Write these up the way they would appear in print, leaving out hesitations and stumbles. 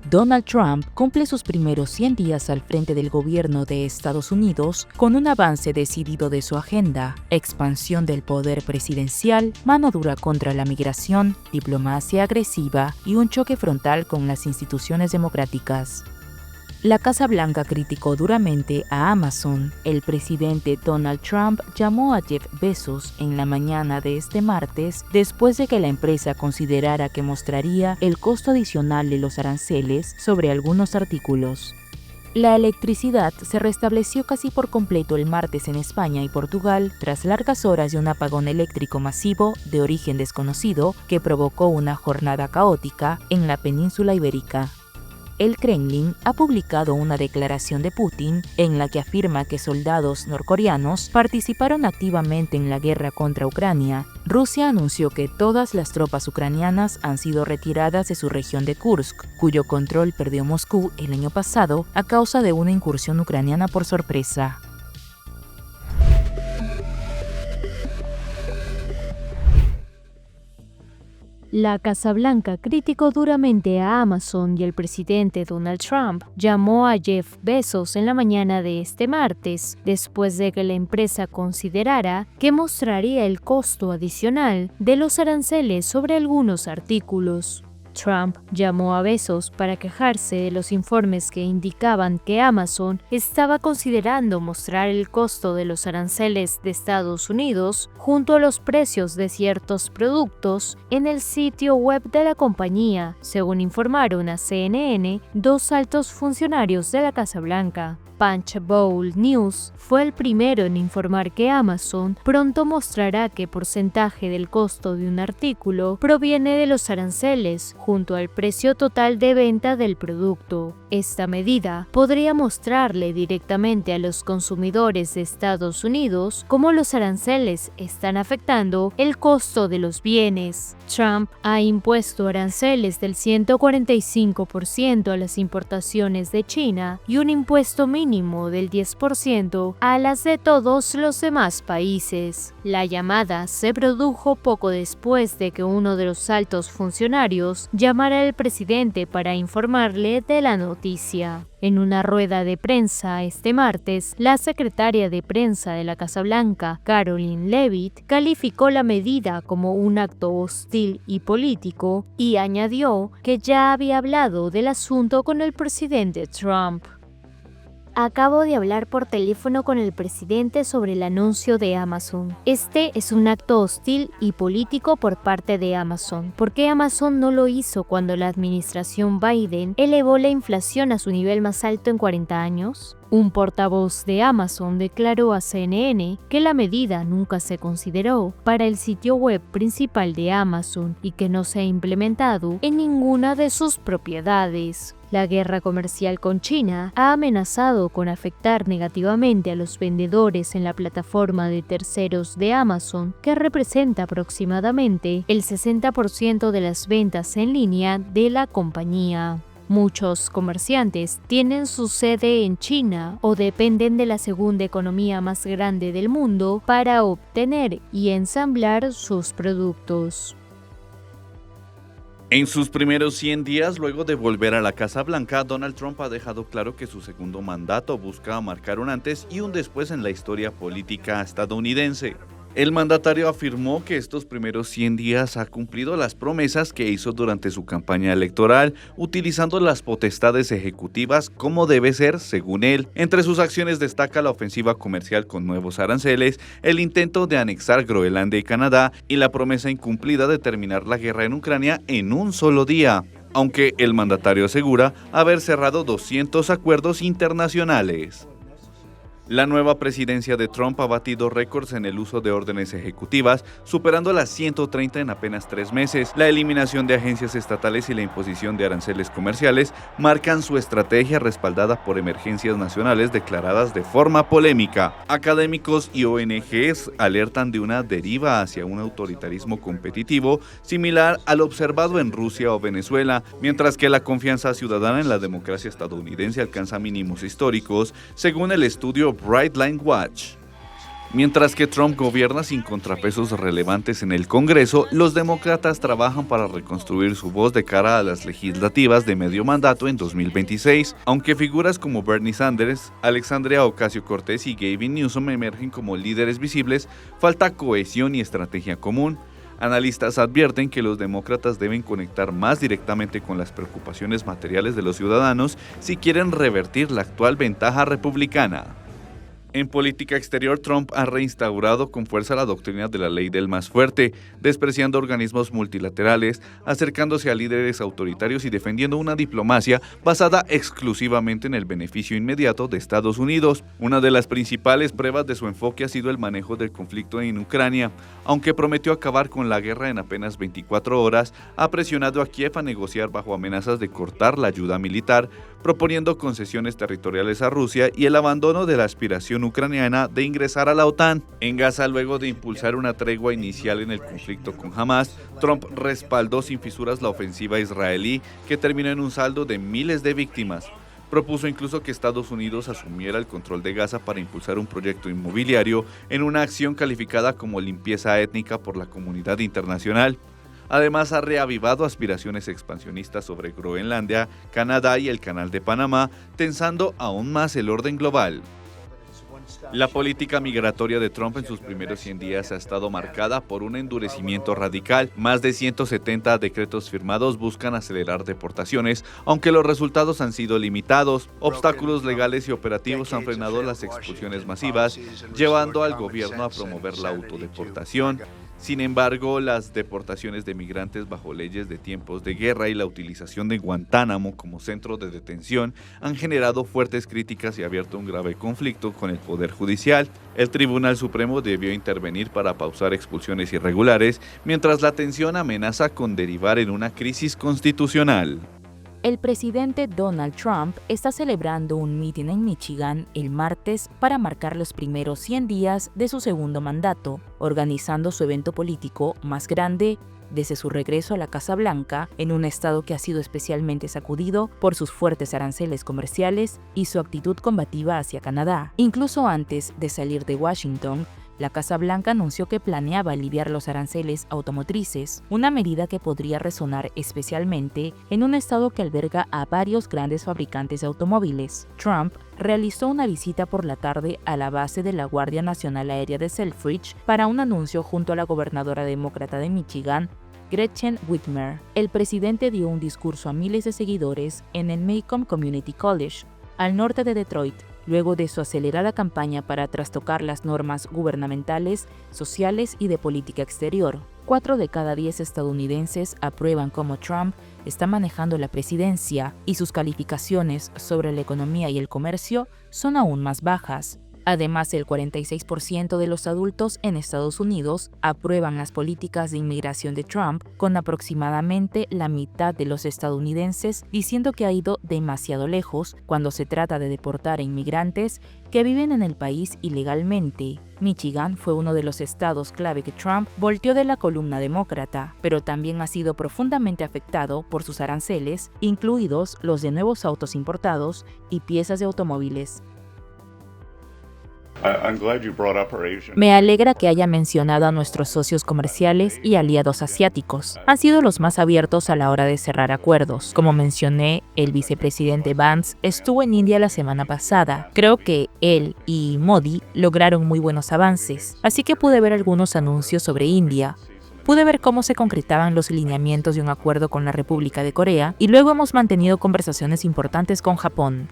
Donald Trump cumple sus primeros 100 días al frente del gobierno de Estados Unidos con un avance decidido de su agenda: expansión del poder presidencial, mano dura contra la migración, diplomacia agresiva y un choque frontal con las instituciones democráticas. La Casa Blanca criticó duramente a Amazon. El presidente Donald Trump llamó a Jeff Bezos en la mañana de este martes después de que la empresa considerara que mostraría el costo adicional de los aranceles sobre algunos artículos. La electricidad se restableció casi por completo el martes en España y Portugal tras largas horas de un apagón eléctrico masivo de origen desconocido que provocó una jornada caótica en la península ibérica. El Kremlin ha publicado una declaración de Putin en la que afirma que soldados norcoreanos participaron activamente en la guerra contra Ucrania. Rusia anunció que todas las tropas ucranianas han sido retiradas de su región de Kursk, cuyo control perdió Moscú el año pasado a causa de una incursión ucraniana por sorpresa. La Casa Blanca criticó duramente a Amazon y el presidente Donald Trump llamó a Jeff Bezos en la mañana de este martes, después de que la empresa considerara que mostraría el costo adicional de los aranceles sobre algunos artículos. Trump llamó a Bezos para quejarse de los informes que indicaban que Amazon estaba considerando mostrar el costo de los aranceles de Estados Unidos junto a los precios de ciertos productos en el sitio web de la compañía, según informaron a CNN dos altos funcionarios de la Casa Blanca. Punch Bowl News fue el primero en informar que Amazon pronto mostrará qué porcentaje del costo de un artículo proviene de los aranceles junto al precio total de venta del producto. Esta medida podría mostrarle directamente a los consumidores de Estados Unidos cómo los aranceles están afectando el costo de los bienes. Trump ha impuesto aranceles del 145% a las importaciones de China y un impuesto mínimo del 10% a las de todos los demás países. La llamada se produjo poco después de que uno de los altos funcionarios llamara al presidente para informarle de la noticia. En una rueda de prensa este martes, la secretaria de prensa de la Casa Blanca, Karoline Leavitt, calificó la medida como un acto hostil y político y añadió que ya había hablado del asunto con el presidente Trump. Acabo de hablar por teléfono con el presidente sobre el anuncio de Amazon. Este es un acto hostil y político por parte de Amazon. ¿Por qué Amazon no lo hizo cuando la administración Biden elevó la inflación a su nivel más alto en 40 años? Un portavoz de Amazon declaró a CNN que la medida nunca se consideró para el sitio web principal de Amazon y que no se ha implementado en ninguna de sus propiedades. La guerra comercial con China ha amenazado con afectar negativamente a los vendedores en la plataforma de terceros de Amazon, que representa aproximadamente el 60% de las ventas en línea de la compañía. Muchos comerciantes tienen su sede en China o dependen de la segunda economía más grande del mundo para obtener y ensamblar sus productos. En sus primeros 100 días, luego de volver a la Casa Blanca, Donald Trump ha dejado claro que su segundo mandato busca marcar un antes y un después en la historia política estadounidense. El mandatario afirmó que estos primeros 100 días ha cumplido las promesas que hizo durante su campaña electoral, utilizando las potestades ejecutivas como debe ser, según él. Entre sus acciones destaca la ofensiva comercial con nuevos aranceles, el intento de anexar Groenlandia y Canadá y la promesa incumplida de terminar la guerra en Ucrania en un solo día, aunque el mandatario asegura haber cerrado 200 acuerdos internacionales. La nueva presidencia de Trump ha batido récords en el uso de órdenes ejecutivas, superando las 130 en apenas 3 meses. La eliminación de agencias estatales y la imposición de aranceles comerciales marcan su estrategia respaldada por emergencias nacionales declaradas de forma polémica. Académicos y ONGs alertan de una deriva hacia un autoritarismo competitivo similar al observado en Rusia o Venezuela, mientras que la confianza ciudadana en la democracia estadounidense alcanza mínimos históricos, según el estudio Brightline Watch. Mientras que Trump gobierna sin contrapesos relevantes en el Congreso, los demócratas trabajan para reconstruir su voz de cara a las legislativas de medio mandato en 2026. Aunque figuras como Bernie Sanders, Alexandria Ocasio-Cortez y Gavin Newsom emergen como líderes visibles, falta cohesión y estrategia común. Analistas advierten que los demócratas deben conectar más directamente con las preocupaciones materiales de los ciudadanos si quieren revertir la actual ventaja republicana. En política exterior, Trump ha reinstaurado con fuerza la doctrina de la ley del más fuerte, despreciando organismos multilaterales, acercándose a líderes autoritarios y defendiendo una diplomacia basada exclusivamente en el beneficio inmediato de Estados Unidos. Una de las principales pruebas de su enfoque ha sido el manejo del conflicto en Ucrania. Aunque prometió acabar con la guerra en apenas 24 horas, ha presionado a Kiev a negociar bajo amenazas de cortar la ayuda militar, proponiendo concesiones territoriales a Rusia y el abandono de la aspiración ucraniana de ingresar a la OTAN. En Gaza, luego de impulsar una tregua inicial en el conflicto con Hamas, Trump respaldó sin fisuras la ofensiva israelí, que terminó en un saldo de miles de víctimas. Propuso incluso que Estados Unidos asumiera el control de Gaza para impulsar un proyecto inmobiliario en una acción calificada como limpieza étnica por la comunidad internacional. Además, ha reavivado aspiraciones expansionistas sobre Groenlandia, Canadá y el Canal de Panamá, tensando aún más el orden global. La política migratoria de Trump en sus primeros 100 días ha estado marcada por un endurecimiento radical. Más de 170 decretos firmados buscan acelerar deportaciones, aunque los resultados han sido limitados. Obstáculos legales y operativos han frenado las expulsiones masivas, llevando al gobierno a promover la autodeportación. Sin embargo, las deportaciones de migrantes bajo leyes de tiempos de guerra y la utilización de Guantánamo como centro de detención han generado fuertes críticas y abierto un grave conflicto con el Poder Judicial. El Tribunal Supremo debió intervenir para pausar expulsiones irregulares, mientras la tensión amenaza con derivar en una crisis constitucional. El presidente Donald Trump está celebrando un mitin en Michigan el martes para marcar los primeros 100 días de su segundo mandato, organizando su evento político más grande desde su regreso a la Casa Blanca, en un estado que ha sido especialmente sacudido por sus fuertes aranceles comerciales y su actitud combativa hacia Canadá. Incluso antes de salir de Washington, la Casa Blanca anunció que planeaba aliviar los aranceles automotrices, una medida que podría resonar especialmente en un estado que alberga a varios grandes fabricantes de automóviles. Trump realizó una visita por la tarde a la base de la Guardia Nacional Aérea de Selfridge para un anuncio junto a la gobernadora demócrata de Michigan, Gretchen Whitmer. El presidente dio un discurso a miles de seguidores en el Macomb Community College, al norte de Detroit, luego de su acelerada campaña para trastocar las normas gubernamentales, sociales y de política exterior. 4 de cada 10 estadounidenses aprueban cómo Trump está manejando la presidencia y sus calificaciones sobre la economía y el comercio son aún más bajas. Además, el 46% de los adultos en Estados Unidos aprueban las políticas de inmigración de Trump, con aproximadamente la mitad de los estadounidenses diciendo que ha ido demasiado lejos cuando se trata de deportar a inmigrantes que viven en el país ilegalmente. Michigan fue uno de los estados clave que Trump volteó de la columna demócrata, pero también ha sido profundamente afectado por sus aranceles, incluidos los de nuevos autos importados y piezas de automóviles. Me alegra que haya mencionado a nuestros socios comerciales y aliados asiáticos. Han sido los más abiertos a la hora de cerrar acuerdos. Como mencioné, el vicepresidente Vance estuvo en India la semana pasada. Creo que él y Modi lograron muy buenos avances, así que pude ver algunos anuncios sobre India. Pude ver cómo se concretaban los lineamientos de un acuerdo con la República de Corea y luego hemos mantenido conversaciones importantes con Japón.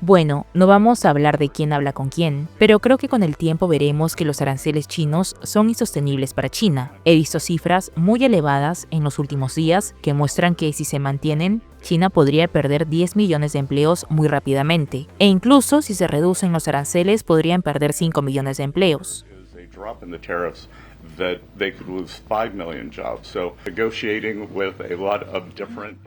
Bueno, no vamos a hablar de quién habla con quién, pero creo que con el tiempo veremos que los aranceles chinos son insostenibles para China. He visto cifras muy elevadas en los últimos días que muestran que si se mantienen, China podría perder 10 millones de empleos muy rápidamente, e incluso si se reducen los aranceles podrían perder 5 millones de empleos.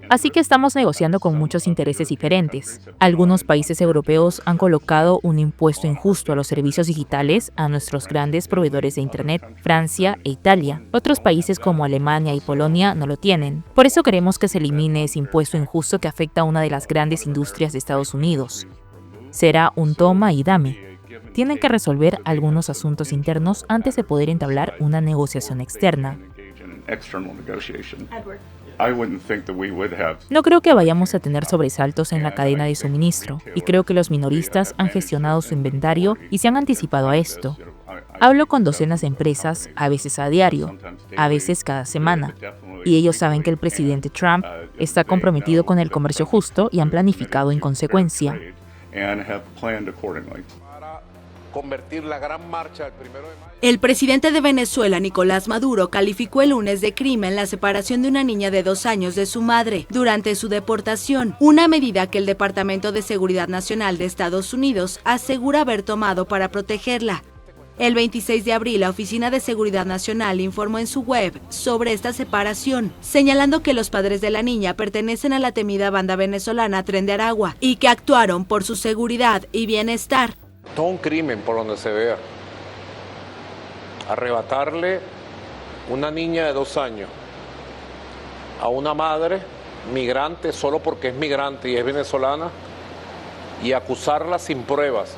Así que estamos negociando con muchos intereses diferentes. Algunos países europeos han colocado un impuesto injusto a los servicios digitales a nuestros grandes proveedores de Internet, Francia e Italia. Otros países como Alemania y Polonia no lo tienen. Por eso queremos que se elimine ese impuesto injusto que afecta a una de las grandes industrias de Estados Unidos. Será un toma y dame. Tienen que resolver algunos asuntos internos antes de poder entablar una negociación externa. No creo que vayamos a tener sobresaltos en la cadena de suministro, y creo que los minoristas han gestionado su inventario y se han anticipado a esto. Hablo con docenas de empresas, a veces a diario, a veces cada semana, y ellos saben que el presidente Trump está comprometido con el comercio justo y han planificado en consecuencia. Convertir la gran marcha del 1 de mayo. El presidente de Venezuela, Nicolás Maduro, calificó el lunes de crimen la separación de una niña de 2 años de su madre durante su deportación, una medida que el Departamento de Seguridad Nacional de Estados Unidos asegura haber tomado para protegerla. El 26 de abril, la Oficina de Seguridad Nacional informó en su web sobre esta separación, señalando que los padres de la niña pertenecen a la temida banda venezolana Tren de Aragua y que actuaron por su seguridad y bienestar. Todo un crimen por donde se vea. Arrebatarle una niña de 2 años a una madre migrante solo porque es migrante y es venezolana y acusarla sin pruebas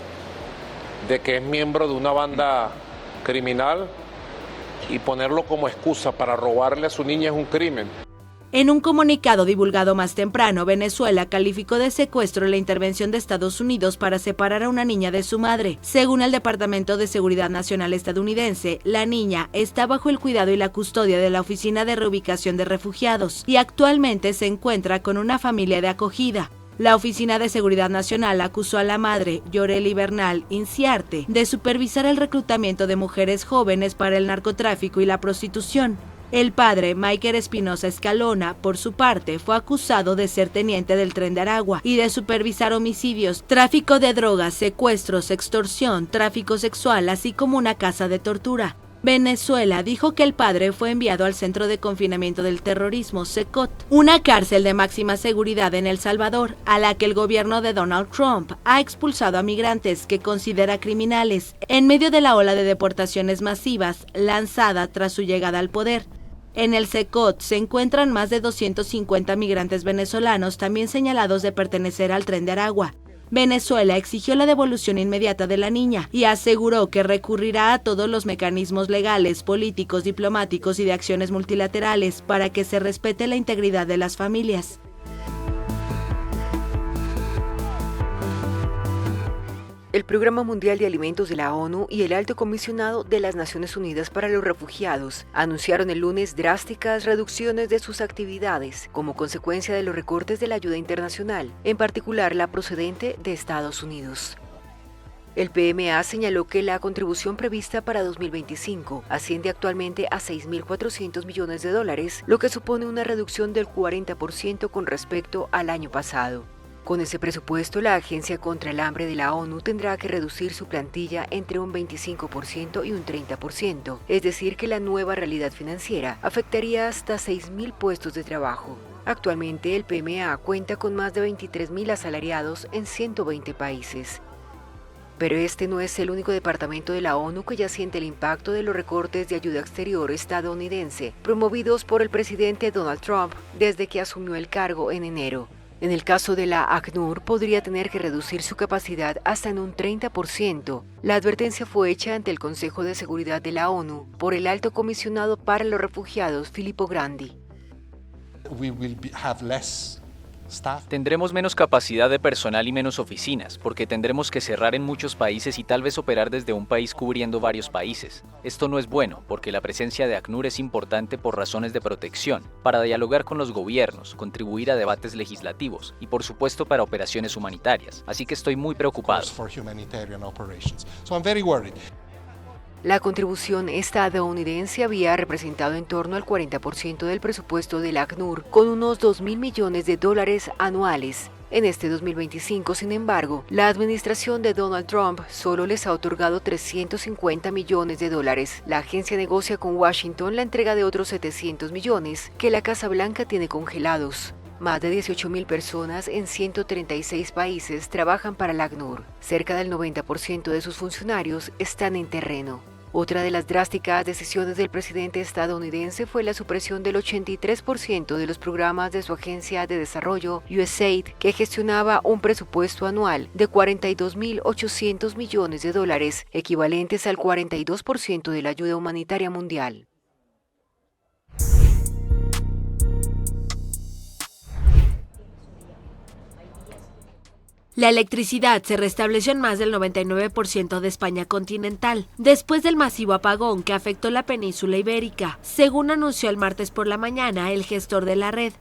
de que es miembro de una banda criminal y ponerlo como excusa para robarle a su niña es un crimen. En un comunicado divulgado más temprano, Venezuela calificó de secuestro la intervención de Estados Unidos para separar a una niña de su madre. Según el Departamento de Seguridad Nacional estadounidense, la niña está bajo el cuidado y la custodia de la Oficina de Reubicación de Refugiados y actualmente se encuentra con una familia de acogida. La Oficina de Seguridad Nacional acusó a la madre, Yoreli Bernal Inciarte, de supervisar el reclutamiento de mujeres jóvenes para el narcotráfico y la prostitución. El padre, Michael Espinosa Escalona, por su parte, fue acusado de ser teniente del Tren de Aragua y de supervisar homicidios, tráfico de drogas, secuestros, extorsión, tráfico sexual, así como una casa de tortura. Venezuela dijo que el padre fue enviado al Centro de Confinamiento del Terrorismo, CECOT, una cárcel de máxima seguridad en El Salvador, a la que el gobierno de Donald Trump ha expulsado a migrantes que considera criminales, en medio de la ola de deportaciones masivas lanzada tras su llegada al poder. En el CECOT se encuentran más de 250 migrantes venezolanos también señalados de pertenecer al Tren de Aragua. Venezuela exigió la devolución inmediata de la niña y aseguró que recurrirá a todos los mecanismos legales, políticos, diplomáticos y de acciones multilaterales para que se respete la integridad de las familias. El Programa Mundial de Alimentos de la ONU y el Alto Comisionado de las Naciones Unidas para los Refugiados anunciaron el lunes drásticas reducciones de sus actividades como consecuencia de los recortes de la ayuda internacional, en particular la procedente de Estados Unidos. El PMA señaló que la contribución prevista para 2025 asciende actualmente a $6.400 millones, lo que supone una reducción del 40% con respecto al año pasado. Con ese presupuesto, la Agencia contra el Hambre de la ONU tendrá que reducir su plantilla entre un 25% y un 30%, es decir, que la nueva realidad financiera afectaría hasta 6.000 puestos de trabajo. Actualmente, el PMA cuenta con más de 23.000 asalariados en 120 países. Pero este no es el único departamento de la ONU que ya siente el impacto de los recortes de ayuda exterior estadounidense, promovidos por el presidente Donald Trump desde que asumió el cargo en enero. En el caso de la ACNUR, podría tener que reducir su capacidad hasta en un 30%. La advertencia fue hecha ante el Consejo de Seguridad de la ONU por el Alto Comisionado para los Refugiados, Filippo Grandi. Tendremos menos capacidad de personal y menos oficinas, porque tendremos que cerrar en muchos países y tal vez operar desde un país cubriendo varios países. Esto no es bueno, porque la presencia de ACNUR es importante por razones de protección, para dialogar con los gobiernos, contribuir a debates legislativos y por supuesto para operaciones humanitarias. Así que estoy muy preocupado. La contribución estadounidense había representado en torno al 40% del presupuesto del ACNUR, con unos $2.000 millones anuales. En este 2025, sin embargo, la administración de Donald Trump solo les ha otorgado $350 millones. La agencia negocia con Washington la entrega de otros 700 millones que la Casa Blanca tiene congelados. Más de 18.000 personas en 136 países trabajan para la ACNUR. Cerca del 90% de sus funcionarios están en terreno. Otra de las drásticas decisiones del presidente estadounidense fue la supresión del 83% de los programas de su agencia de desarrollo, USAID, que gestionaba un presupuesto anual de $42.800 millones, equivalentes al 42% de la ayuda humanitaria mundial. La electricidad se restableció en más del 99% de España continental, después del masivo apagón que afectó la península ibérica, según anunció el martes por la mañana el gestor de la red.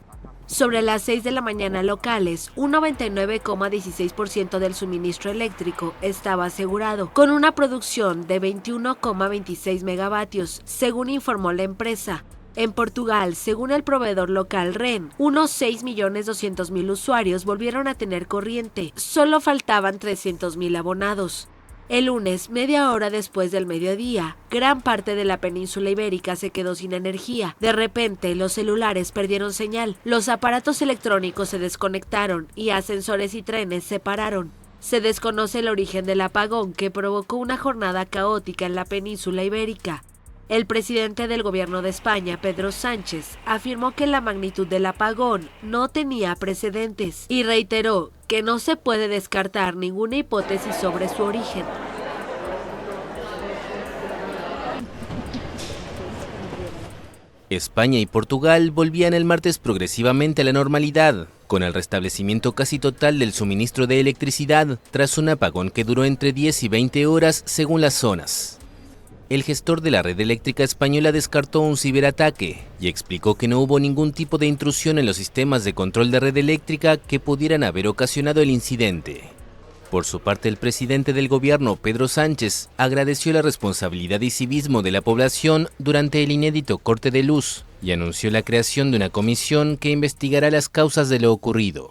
Sobre las 6 de la mañana locales, un 99,16% del suministro eléctrico estaba asegurado, con una producción de 21,26 megavatios, según informó la empresa. En Portugal, según el proveedor local REN, unos 6.200.000 usuarios volvieron a tener corriente. Solo faltaban 300.000 abonados. El lunes, media hora después del mediodía, gran parte de la península ibérica se quedó sin energía. De repente, los celulares perdieron señal, los aparatos electrónicos se desconectaron y ascensores y trenes se pararon. Se desconoce el origen del apagón que provocó una jornada caótica en la península ibérica. El presidente del gobierno de España, Pedro Sánchez, afirmó que la magnitud del apagón no tenía precedentes y reiteró que no se puede descartar ninguna hipótesis sobre su origen. España y Portugal volvían el martes progresivamente a la normalidad, con el restablecimiento casi total del suministro de electricidad tras un apagón que duró entre 10 y 20 horas según las zonas. El gestor de la red eléctrica española descartó un ciberataque y explicó que no hubo ningún tipo de intrusión en los sistemas de control de red eléctrica que pudieran haber ocasionado el incidente. Por su parte, el presidente del gobierno, Pedro Sánchez, agradeció la responsabilidad y civismo de la población durante el inédito corte de luz y anunció la creación de una comisión que investigará las causas de lo ocurrido.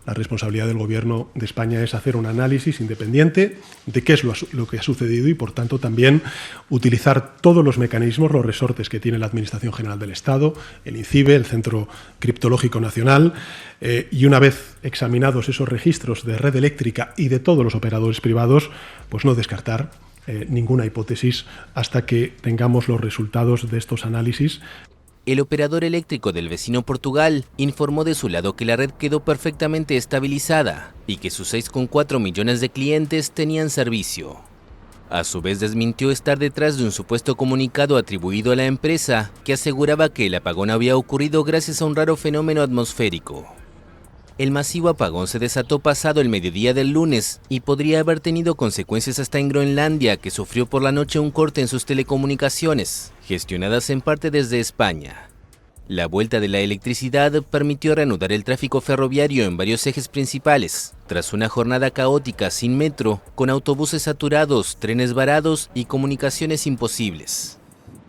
La responsabilidad del Gobierno de España es hacer un análisis independiente de qué es lo que ha sucedido y, por tanto, también utilizar todos los mecanismos, los resortes que tiene la Administración General del Estado, el INCIBE, el Centro Criptológico Nacional, y una vez examinados esos registros de red eléctrica y de todos los operadores privados, pues no descartar ninguna hipótesis hasta que tengamos los resultados de estos análisis. El operador eléctrico del vecino Portugal informó de su lado que la red quedó perfectamente estabilizada y que sus 6,4 millones de clientes tenían servicio. A su vez desmintió estar detrás de un supuesto comunicado atribuido a la empresa que aseguraba que el apagón había ocurrido gracias a un raro fenómeno atmosférico. El masivo apagón se desató pasado el mediodía del lunes y podría haber tenido consecuencias hasta en Groenlandia, que sufrió por la noche un corte en sus telecomunicaciones, gestionadas en parte desde España. La vuelta de la electricidad permitió reanudar el tráfico ferroviario en varios ejes principales, tras una jornada caótica sin metro, con autobuses saturados, trenes varados y comunicaciones imposibles.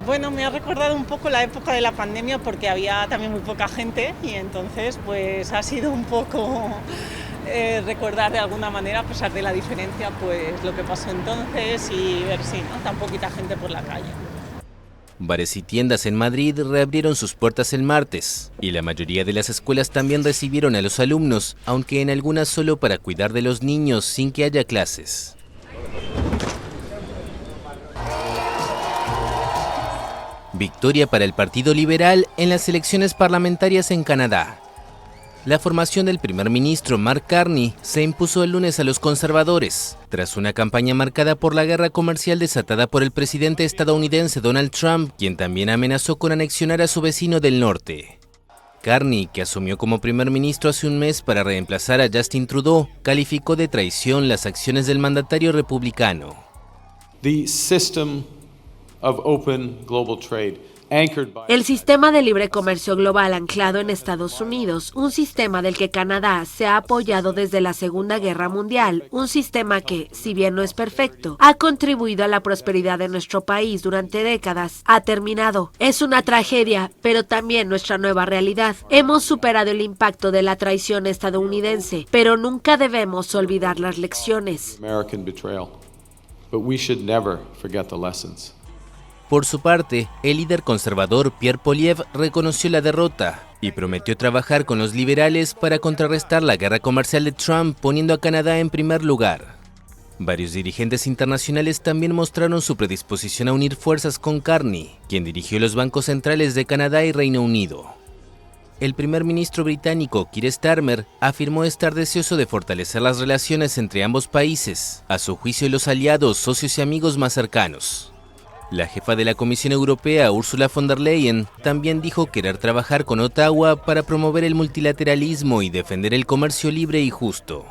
Bueno, me ha recordado un poco la época de la pandemia porque había también muy poca gente y entonces pues ha sido un poco recordar de alguna manera, a pesar de la diferencia, pues lo que pasó entonces y ver si no tan poquita gente por la calle. Bares y tiendas en Madrid reabrieron sus puertas el martes y la mayoría de las escuelas también recibieron a los alumnos, aunque en algunas solo para cuidar de los niños sin que haya clases. Victoria para el Partido Liberal en las elecciones parlamentarias en Canadá. La formación del primer ministro Mark Carney se impuso el lunes a los conservadores, tras una campaña marcada por la guerra comercial desatada por el presidente estadounidense Donald Trump, quien también amenazó con anexionar a su vecino del norte. Carney, que asumió como primer ministro hace un mes para reemplazar a Justin Trudeau, calificó de traición las acciones del mandatario republicano. The system of open global trade El sistema de libre comercio global anclado en Estados Unidos, un sistema del que Canadá se ha apoyado desde la Segunda Guerra Mundial, un sistema que, si bien no es perfecto, ha contribuido a la prosperidad de nuestro país durante décadas, ha terminado. Es una tragedia, pero también nuestra nueva realidad. Hemos superado el impacto de la traición estadounidense, pero nunca debemos olvidar las lecciones. Por su parte, el líder conservador Pierre Poilievre reconoció la derrota y prometió trabajar con los liberales para contrarrestar la guerra comercial de Trump, poniendo a Canadá en primer lugar. Varios dirigentes internacionales también mostraron su predisposición a unir fuerzas con Carney, quien dirigió los bancos centrales de Canadá y Reino Unido. El primer ministro británico Keir Starmer afirmó estar deseoso de fortalecer las relaciones entre ambos países, a su juicio los aliados, socios y amigos más cercanos. La jefa de la Comisión Europea, Ursula von der Leyen, también dijo querer trabajar con Ottawa para promover el multilateralismo y defender el comercio libre y justo.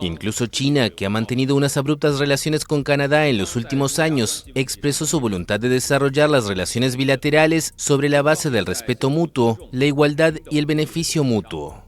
Incluso China, que ha mantenido unas abruptas relaciones con Canadá en los últimos años, expresó su voluntad de desarrollar las relaciones bilaterales sobre la base del respeto mutuo, la igualdad y el beneficio mutuo.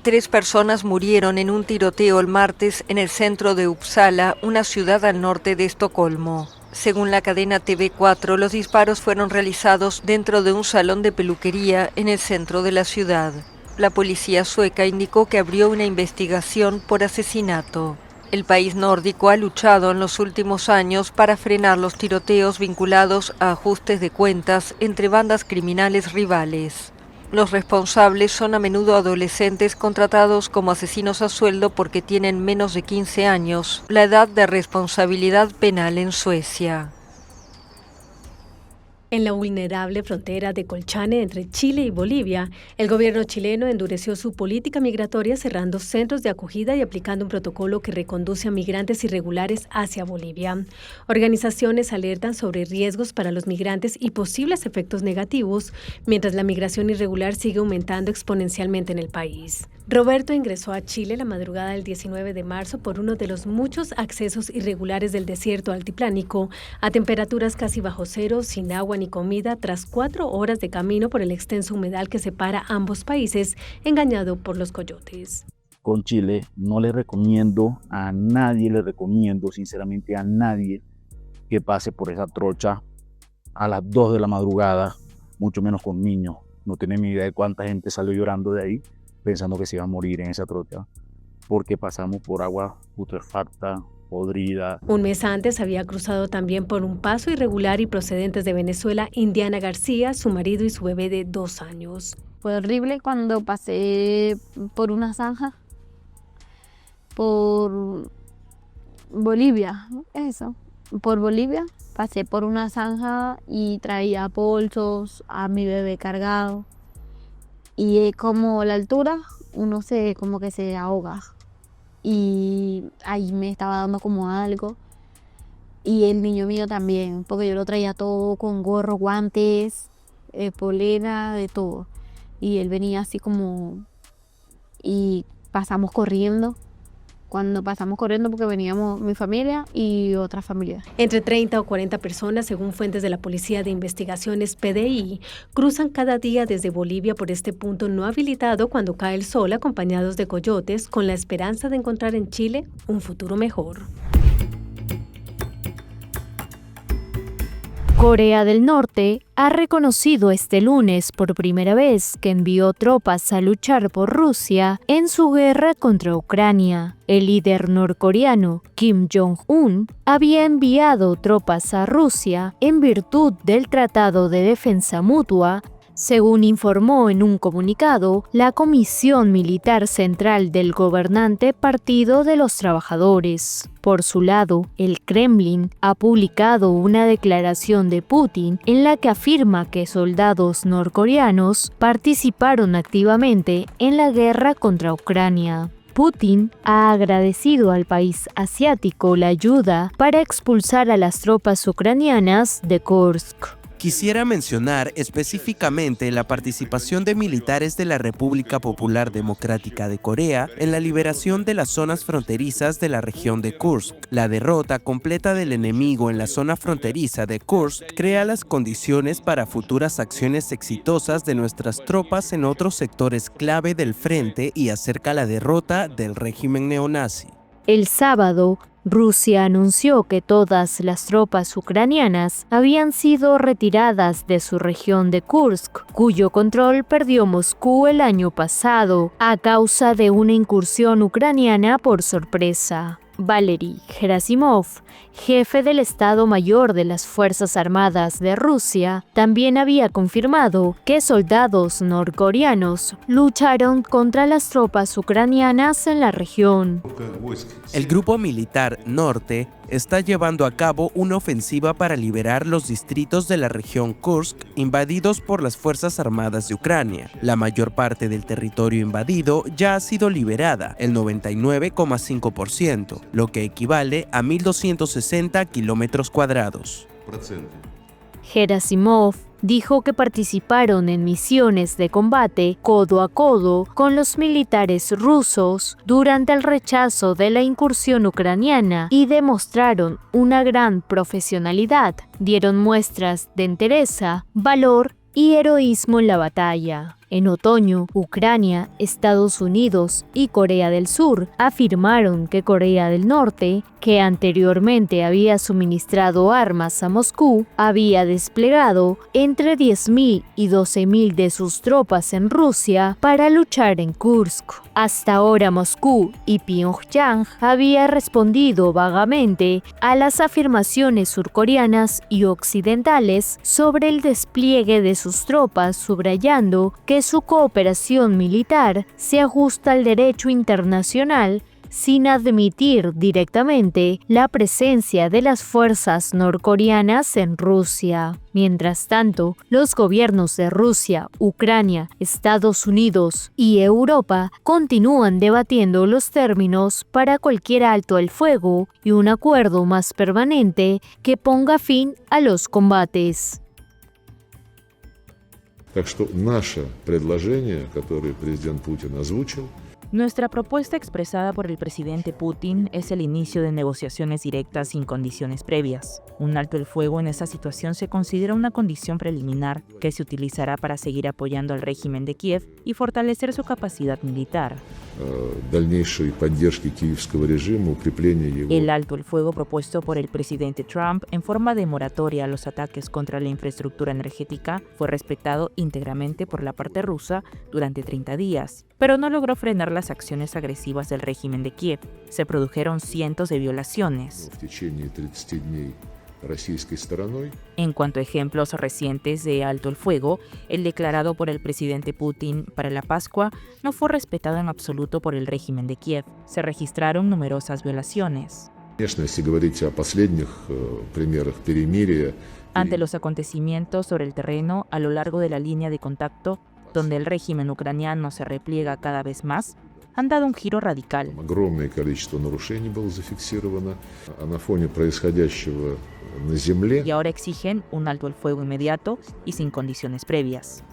3 personas murieron en un tiroteo el martes en el centro de Uppsala, una ciudad al norte de Estocolmo. Según la cadena TV4, los disparos fueron realizados dentro de un salón de peluquería en el centro de la ciudad. La policía sueca indicó que abrió una investigación por asesinato. El país nórdico ha luchado en los últimos años para frenar los tiroteos vinculados a ajustes de cuentas entre bandas criminales rivales. Los responsables son a menudo adolescentes contratados como asesinos a sueldo porque tienen menos de 15 años, la edad de responsabilidad penal en Suecia. En la vulnerable frontera de Colchane entre Chile y Bolivia, el gobierno chileno endureció su política migratoria cerrando centros de acogida y aplicando un protocolo que reconduce a migrantes irregulares hacia Bolivia. Organizaciones alertan sobre riesgos para los migrantes y posibles efectos negativos, mientras la migración irregular sigue aumentando exponencialmente en el país. Roberto ingresó a Chile la madrugada del 19 de marzo por uno de los muchos accesos irregulares del desierto altiplánico, a temperaturas casi bajo cero, sin agua ni comida, tras 4 horas de camino por el extenso humedal que separa ambos países, engañado por los coyotes. Con Chile no le recomiendo sinceramente a nadie que pase por esa trocha a las 2 de la madrugada, mucho menos con niños. No tienen ni idea de cuánta gente salió llorando de ahí, pensando que se iba a morir en esa trocha, porque pasamos por agua putrefacta, podrida. Un mes antes había cruzado también por un paso irregular y procedentes de Venezuela Indiana García, su marido y su bebé de 2 años. Fue horrible cuando pasé por una zanja, por Bolivia, por Bolivia. Pasé por una zanja y traía bolsos, a mi bebé cargado. Y como la altura, uno como que se ahoga. Y ahí me estaba dando como algo. Y el niño mío también, porque yo lo traía todo con gorro, guantes, polera, de todo. Y él venía así como... Y pasamos corriendo. Cuando pasamos corriendo porque veníamos mi familia y otra familia. Entre 30 o 40 personas, según fuentes de la Policía de Investigaciones PDI, cruzan cada día desde Bolivia por este punto no habilitado cuando cae el sol, acompañados de coyotes, con la esperanza de encontrar en Chile un futuro mejor. Corea del Norte ha reconocido este lunes por primera vez que envió tropas a luchar por Rusia en su guerra contra Ucrania. El líder norcoreano Kim Jong-un había enviado tropas a Rusia en virtud del Tratado de Defensa Mutua, según informó en un comunicado la Comisión Militar Central del gobernante Partido de los Trabajadores. Por su lado, el Kremlin ha publicado una declaración de Putin en la que afirma que soldados norcoreanos participaron activamente en la guerra contra Ucrania. Putin ha agradecido al país asiático la ayuda para expulsar a las tropas ucranianas de Kursk. Quisiera mencionar específicamente la participación de militares de la República Popular Democrática de Corea en la liberación de las zonas fronterizas de la región de Kursk. La derrota completa del enemigo en la zona fronteriza de Kursk crea las condiciones para futuras acciones exitosas de nuestras tropas en otros sectores clave del frente y acerca la derrota del régimen neonazi. El sábado, Rusia anunció que todas las tropas ucranianas habían sido retiradas de su región de Kursk, cuyo control perdió Moscú el año pasado a causa de una incursión ucraniana por sorpresa. Valery Gerasimov, jefe del Estado Mayor de las Fuerzas Armadas de Rusia, también había confirmado que soldados norcoreanos lucharon contra las tropas ucranianas en la región. El grupo militar Norte está llevando a cabo una ofensiva para liberar los distritos de la región Kursk invadidos por las Fuerzas Armadas de Ucrania. La mayor parte del territorio invadido ya ha sido liberada, el 99,5%, lo que equivale a 1.260 kilómetros cuadrados. Gerasimov dijo que participaron en misiones de combate codo a codo con los militares rusos durante el rechazo de la incursión ucraniana y demostraron una gran profesionalidad, dieron muestras de entereza, valor y heroísmo en la batalla. En otoño, Ucrania, Estados Unidos y Corea del Sur afirmaron que Corea del Norte, que anteriormente había suministrado armas a Moscú, había desplegado entre 10.000 y 12.000 de sus tropas en Rusia para luchar en Kursk. Hasta ahora Moscú y Pyongyang había respondido vagamente a las afirmaciones surcoreanas y occidentales sobre el despliegue de sus tropas, subrayando que su cooperación militar se ajusta al derecho internacional sin admitir directamente la presencia de las fuerzas norcoreanas en Rusia. Mientras tanto, los gobiernos de Rusia, Ucrania, Estados Unidos y Europa continúan debatiendo los términos para cualquier alto el fuego y un acuerdo más permanente que ponga fin a los combates. Так что наше предложение, которое президент Путин озвучил, Nuestra propuesta expresada por el presidente Putin es el inicio de negociaciones directas sin condiciones previas. Un alto el fuego en esa situación se considera una condición preliminar que se utilizará para seguir apoyando al régimen de Kiev y fortalecer su capacidad militar. El alto el fuego propuesto por el presidente Trump en forma de moratoria a los ataques contra la infraestructura energética fue respetado íntegramente por la parte rusa durante 30 días, pero no logró frenar las acciones agresivas del régimen de Kiev. Se produjeron cientos de violaciones. En cuanto a ejemplos recientes de alto el fuego, el declarado por el presidente Putin para la Pascua no fue respetado en absoluto por el régimen de Kiev. Se registraron numerosas violaciones. Ante los acontecimientos sobre el terreno a lo largo de la línea de contacto, donde el régimen ucraniano se repliega cada vez más, han dado un giro radical. Y ahora exigen un alto el fuego inmediato y sin condiciones previas.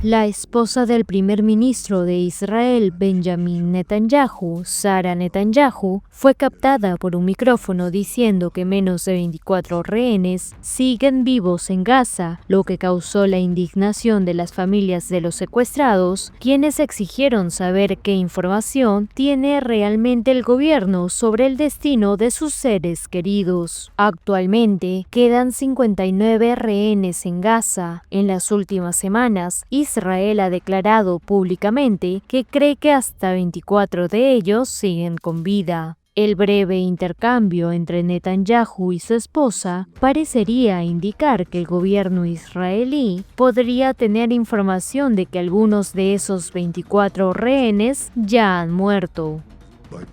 La esposa del primer ministro de Israel, Benjamin Netanyahu, Sara Netanyahu, fue captada por un micrófono diciendo que menos de 24 rehenes siguen vivos en Gaza, lo que causó la indignación de las familias de los secuestrados, quienes exigieron saber qué información tiene realmente el gobierno sobre el destino de sus seres queridos. Actualmente quedan 59 rehenes en Gaza. En las últimas semanas, Israel ha declarado públicamente que cree que hasta 24 de ellos siguen con vida. El breve intercambio entre Netanyahu y su esposa parecería indicar que el gobierno israelí podría tener información de que algunos de esos 24 rehenes ya han muerto.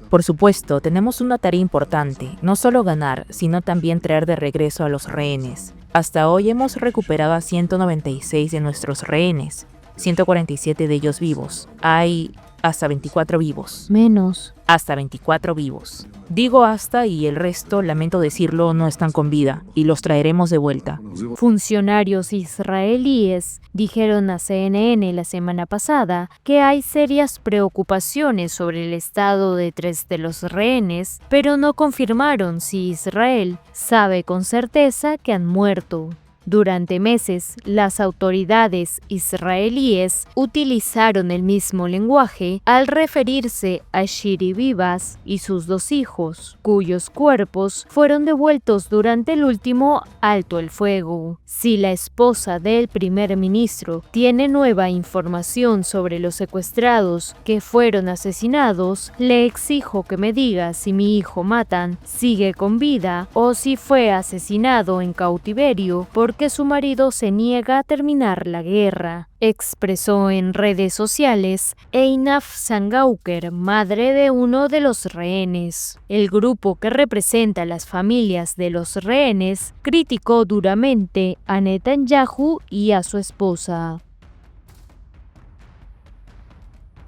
Por supuesto, tenemos una tarea importante, no solo ganar, sino también traer de regreso a los rehenes. Hasta hoy hemos recuperado a 196 de nuestros rehenes. 147 de ellos vivos. Hay hasta 24 vivos. Menos. Hasta 24 vivos. Digo hasta y el resto, lamento decirlo, no están con vida y los traeremos de vuelta. Funcionarios israelíes dijeron a CNN la semana pasada que hay serias preocupaciones sobre el estado de 3 de los rehenes, pero no confirmaron si Israel sabe con certeza que han muerto. Durante meses, las autoridades israelíes utilizaron el mismo lenguaje al referirse a Shiri Vivas y sus 2 hijos, cuyos cuerpos fueron devueltos durante el último alto el fuego. Si la esposa del primer ministro tiene nueva información sobre los secuestrados que fueron asesinados, le exijo que me diga si mi hijo Matan sigue con vida o si fue asesinado en cautiverio porque su marido se niega a terminar la guerra, expresó en redes sociales Einaf Sangauker, madre de uno de los rehenes. El grupo que representa a las familias de los rehenes criticó duramente a Netanyahu y a su esposa.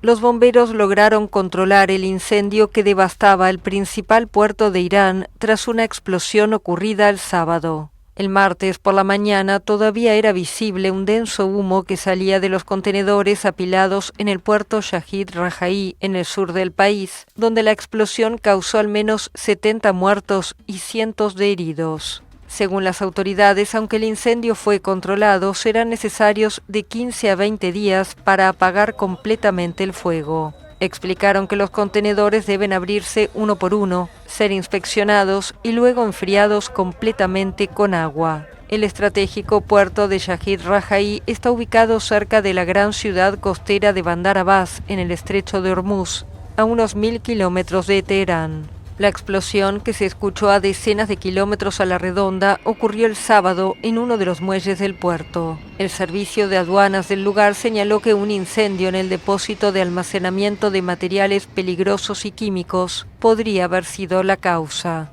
Los bomberos lograron controlar el incendio que devastaba el principal puerto de Irán tras una explosión ocurrida el sábado. El martes por la mañana todavía era visible un denso humo que salía de los contenedores apilados en el puerto Shahid Rajaí, en el sur del país, donde la explosión causó al menos 70 muertos y cientos de heridos. Según las autoridades, aunque el incendio fue controlado, serán necesarios de 15 a 20 días para apagar completamente el fuego. Explicaron que los contenedores deben abrirse uno por uno, ser inspeccionados y luego enfriados completamente con agua. El estratégico puerto de Shahid Rajaí está ubicado cerca de la gran ciudad costera de Bandar Abbas, en el estrecho de Hormuz, a unos 1000 kilómetros de Teherán. La explosión, que se escuchó a decenas de kilómetros a la redonda, ocurrió el sábado en uno de los muelles del puerto. El servicio de aduanas del lugar señaló que un incendio en el depósito de almacenamiento de materiales peligrosos y químicos podría haber sido la causa.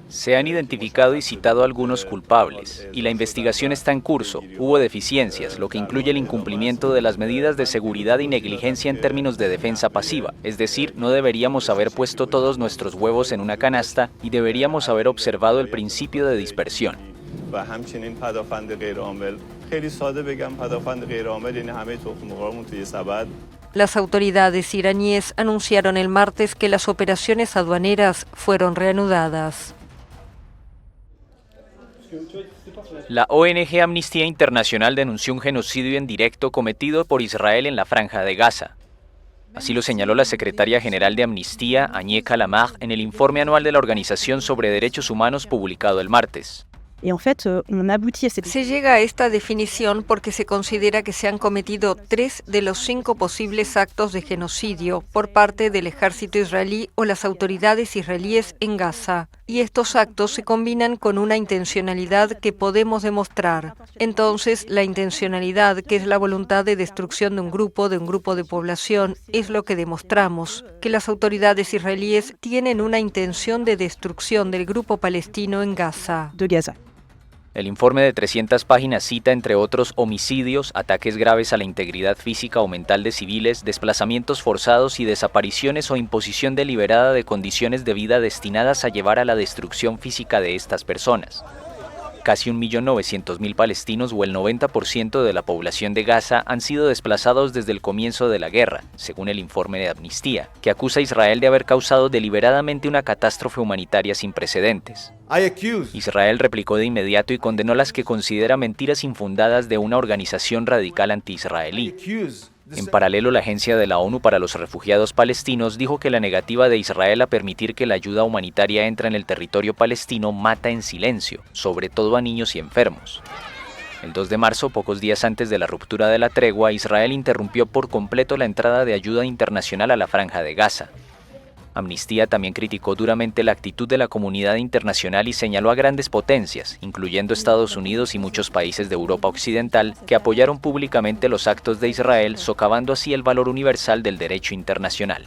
Se han identificado y citado algunos culpables, y la investigación está en curso. Hubo deficiencias, lo que incluye el incumplimiento de las medidas de seguridad y negligencia en términos de defensa pasiva, es decir, no deberíamos haber puesto todos nuestros huevos en una canasta y deberíamos haber observado el principio de dispersión. Las autoridades iraníes anunciaron el martes que las operaciones aduaneras fueron reanudadas. La ONG Amnistía Internacional denunció un genocidio en directo cometido por Israel en la Franja de Gaza. Así lo señaló la secretaria general de Amnistía, Anye Kalamar, en el informe anual de la Organización sobre Derechos Humanos publicado el martes. Se llega a esta definición porque se considera que se han cometido 3 de los 5 posibles actos de genocidio por parte del ejército israelí o las autoridades israelíes en Gaza, y estos actos se combinan con una intencionalidad que podemos demostrar. Entonces, la intencionalidad, que es la voluntad de destrucción de un grupo de población, es lo que demostramos, que las autoridades israelíes tienen una intención de destrucción del grupo palestino en Gaza. El informe de 300 páginas cita, entre otros, homicidios, ataques graves a la integridad física o mental de civiles, desplazamientos forzados y desapariciones o imposición deliberada de condiciones de vida destinadas a llevar a la destrucción física de estas personas. Casi 1.900.000 palestinos, o el 90% de la población de Gaza, han sido desplazados desde el comienzo de la guerra, según el informe de Amnistía, que acusa a Israel de haber causado deliberadamente una catástrofe humanitaria sin precedentes. Israel replicó de inmediato y condenó las que considera mentiras infundadas de una organización radical anti-israelí. En paralelo, la Agencia de la ONU para los Refugiados Palestinos dijo que la negativa de Israel a permitir que la ayuda humanitaria entre en el territorio palestino mata en silencio, sobre todo a niños y enfermos. El 2 de marzo, pocos días antes de la ruptura de la tregua, Israel interrumpió por completo la entrada de ayuda internacional a la Franja de Gaza. Amnistía también criticó duramente la actitud de la comunidad internacional y señaló a grandes potencias, incluyendo Estados Unidos y muchos países de Europa Occidental, que apoyaron públicamente los actos de Israel, socavando así el valor universal del derecho internacional.